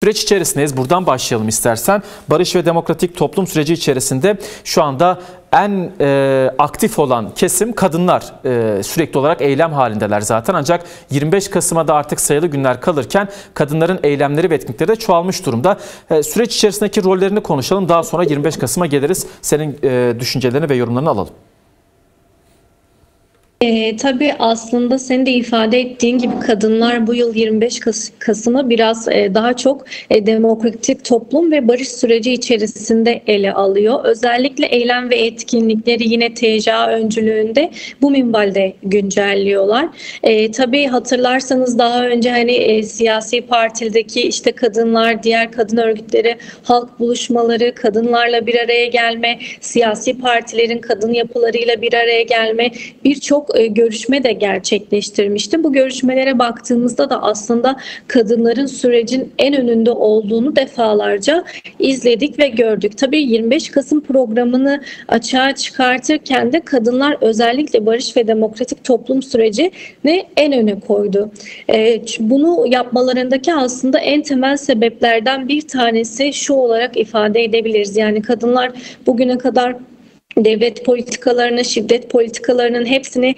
Süreç içerisindeyiz. Buradan başlayalım istersen. Barış ve demokratik toplum süreci içerisinde şu anda en aktif olan kesim kadınlar. Sürekli olarak eylem halindeler zaten. Ancak 25 Kasım'a da artık sayılı günler kalırken kadınların eylemleri ve etkinlikleri de çoğalmış durumda. Süreç içerisindeki rollerini konuşalım. Daha sonra 25 Kasım'a geliriz. Senin düşüncelerini ve yorumlarını alalım. Tabii aslında senin de ifade ettiğin gibi kadınlar bu yıl 25 Kasım'ı biraz daha çok demokratik toplum ve barış süreci içerisinde ele alıyor. Özellikle eylem ve etkinlikleri yine TCA öncülüğünde bu minvalde güncelliyorlar. Tabii hatırlarsanız daha önce siyasi partideki işte kadınlar, diğer kadın örgütleri, halk buluşmaları, kadınlarla bir araya gelme, siyasi partilerin kadın yapılarıyla bir araya gelme, birçok görüşme de gerçekleştirmişti. Bu görüşmelere baktığımızda da aslında kadınların sürecin en önünde olduğunu defalarca izledik ve gördük. Tabii 25 Kasım programını açığa çıkartırken de kadınlar özellikle barış ve demokratik toplum sürecini en öne koydu. Bunu yapmalarındaki aslında en temel sebeplerden bir tanesi şu olarak ifade edebiliriz. Yani kadınlar bugüne kadar devlet politikalarını, şiddet politikalarının hepsini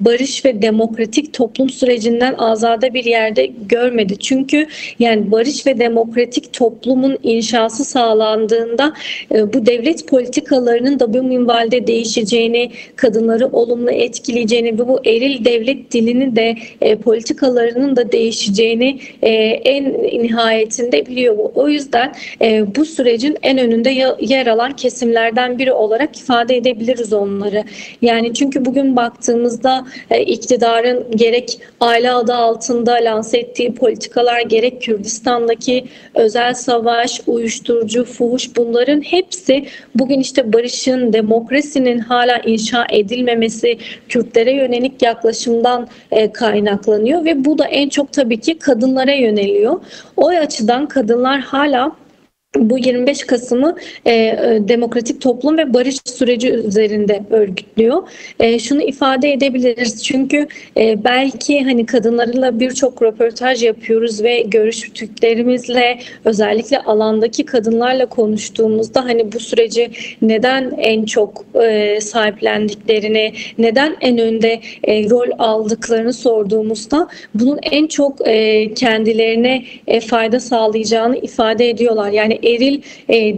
barış ve demokratik toplum sürecinden azade bir yerde görmedi. Çünkü yani barış ve demokratik toplumun inşası sağlandığında bu devlet politikalarının da bu minvalde değişeceğini, kadınları olumlu etkileyeceğini ve bu eril devlet dilini de politikalarının da değişeceğini en nihayetinde biliyor. O yüzden bu sürecin en önünde yer alan kesimlerden biri olarak ifade edebiliriz onları. Yani çünkü bugün baktığımızda iktidarın gerek aile adı altında lanse ettiği politikalar, gerek Kürdistan'daki özel savaş, uyuşturucu, fuhuş, bunların hepsi bugün işte barışın, demokrasinin hala inşa edilmemesi, Kürtlere yönelik yaklaşımdan kaynaklanıyor ve bu da en çok tabii ki kadınlara yöneliyor. O açıdan kadınlar hala bu 25 Kasım'ı demokratik toplum ve barış süreci üzerinde örgütlüyor. Şunu ifade edebiliriz çünkü belki kadınlarla birçok röportaj yapıyoruz ve görüştüklerimizle özellikle alandaki kadınlarla konuştuğumuzda bu süreci neden en çok sahiplendiklerini, neden en önde rol aldıklarını sorduğumuzda bunun en çok kendilerine fayda sağlayacağını ifade ediyorlar. Yani eril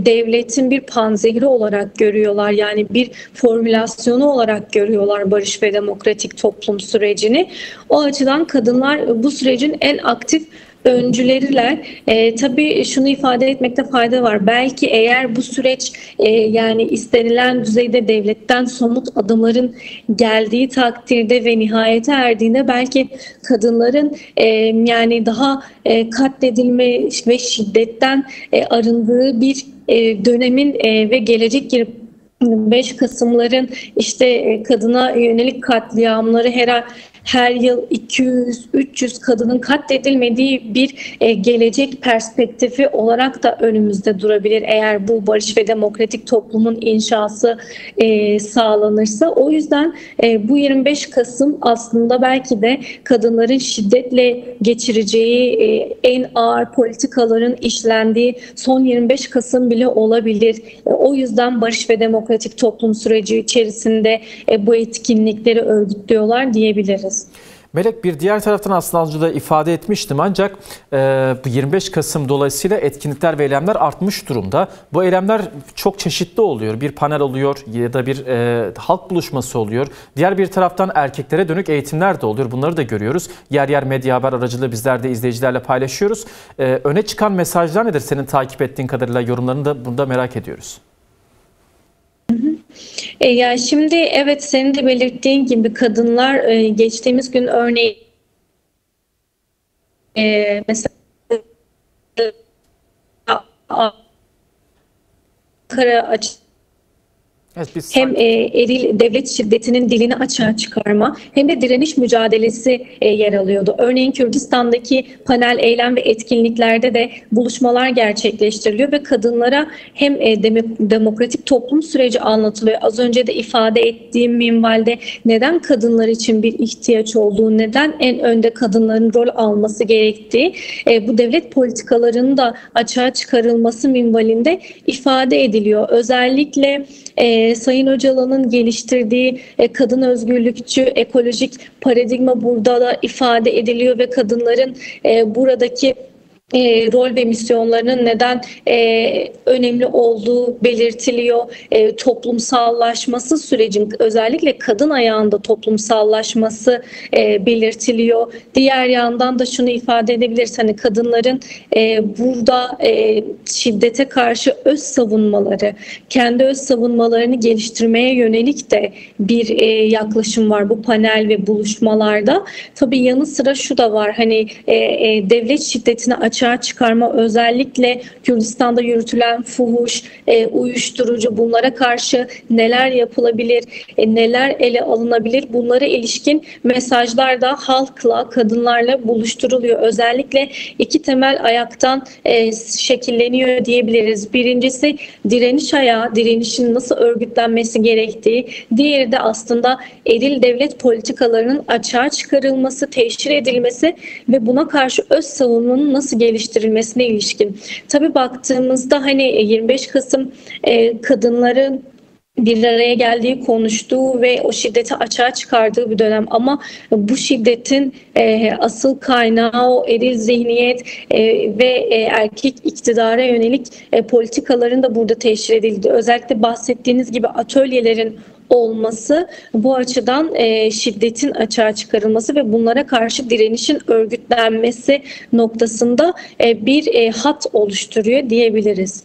devletin bir panzehri olarak görüyorlar. Yani bir formülasyonu olarak görüyorlar barış ve demokratik toplum sürecini. O açıdan kadınlar bu sürecin en aktif öncüleriler. Tabii şunu ifade etmekte fayda var. Belki eğer bu süreç yani istenilen düzeyde devletten somut adımların geldiği takdirde ve nihayete erdiğinde belki kadınların yani daha katledilme ve şiddetten arındığı bir dönemin ve gelecek 25 Kasımların işte kadına yönelik katliamları her yıl 200-300 kadının katledilmediği bir gelecek perspektifi olarak da önümüzde durabilir eğer bu barış ve demokratik toplumun inşası sağlanırsa. O yüzden bu 25 Kasım aslında belki de kadınların şiddetle geçireceği en ağır politikaların işlendiği son 25 Kasım bile olabilir. O yüzden barış ve demokratik toplum süreci içerisinde bu etkinlikleri örgütlüyorlar diyebiliriz. Melek, bir diğer taraftan aslında az önce de ifade etmiştim ancak bu 25 Kasım dolayısıyla etkinlikler ve eylemler artmış durumda. Bu eylemler çok çeşitli oluyor. Bir panel oluyor ya da bir halk buluşması oluyor. Diğer bir taraftan erkeklere dönük eğitimler de oluyor. Bunları da görüyoruz. Yer yer medya haber aracılığıyla bizler de izleyicilerle paylaşıyoruz. Öne çıkan mesajlar nedir? Senin takip ettiğin kadarıyla yorumlarını da burada merak ediyoruz. Ya şimdi evet, senin de belirttiğin gibi kadınlar geçtiğimiz gün örneğin mesela Ankara Evet, biz Hem eril devlet şiddetinin dilini açığa çıkarma hem de direniş mücadelesi yer alıyordu. Örneğin Kürdistan'daki panel, eylem ve etkinliklerde de buluşmalar gerçekleştiriliyor ve kadınlara hem demokratik toplum süreci anlatılıyor. Az önce de ifade ettiğim minvalde neden kadınlar için bir ihtiyaç olduğu, neden en önde kadınların rol alması gerektiği, bu devlet politikalarının da açığa çıkarılması minvalinde ifade ediliyor. Özellikle Sayın Öcalan'ın geliştirdiği kadın özgürlükçü ekolojik paradigma burada da ifade ediliyor ve kadınların buradaki rol ve misyonlarının neden önemli olduğu belirtiliyor. Toplumsallaşması sürecin özellikle kadın ayağında toplumsallaşması belirtiliyor. Diğer yandan da şunu ifade edebiliriz. Hani kadınların burada şiddete karşı öz savunmaları, kendi öz savunmalarını geliştirmeye yönelik de bir yaklaşım var bu panel ve buluşmalarda. Tabii yanı sıra şu da var. Hani devlet şiddetini açığa çıkarma, özellikle Kürdistan'da yürütülen fuhuş, uyuşturucu, bunlara karşı neler yapılabilir, neler ele alınabilir, bunlara ilişkin mesajlar da halkla, kadınlarla buluşturuluyor. Özellikle iki temel ayaktan şekilleniyor diyebiliriz. Birincisi direniş ayağı, direnişin nasıl örgütlenmesi gerektiği. Diğeri de aslında eril devlet politikalarının açığa çıkarılması, teşhir edilmesi ve buna karşı öz savunmanın nasıl geliştirilmesine ilişkin. Tabii baktığımızda hani 25 Kasım kadınların bir araya geldiği, konuştuğu ve o şiddeti açığa çıkardığı bir dönem, ama bu şiddetin asıl kaynağı o eril zihniyet ve erkek iktidara yönelik politikaların da burada teşhir edildi. Özellikle bahsettiğiniz gibi atölyelerin olması, bu açıdan şiddetin açığa çıkarılması ve bunlara karşı direnişin örgütlenmesi noktasında bir hat oluşturuyor diyebiliriz.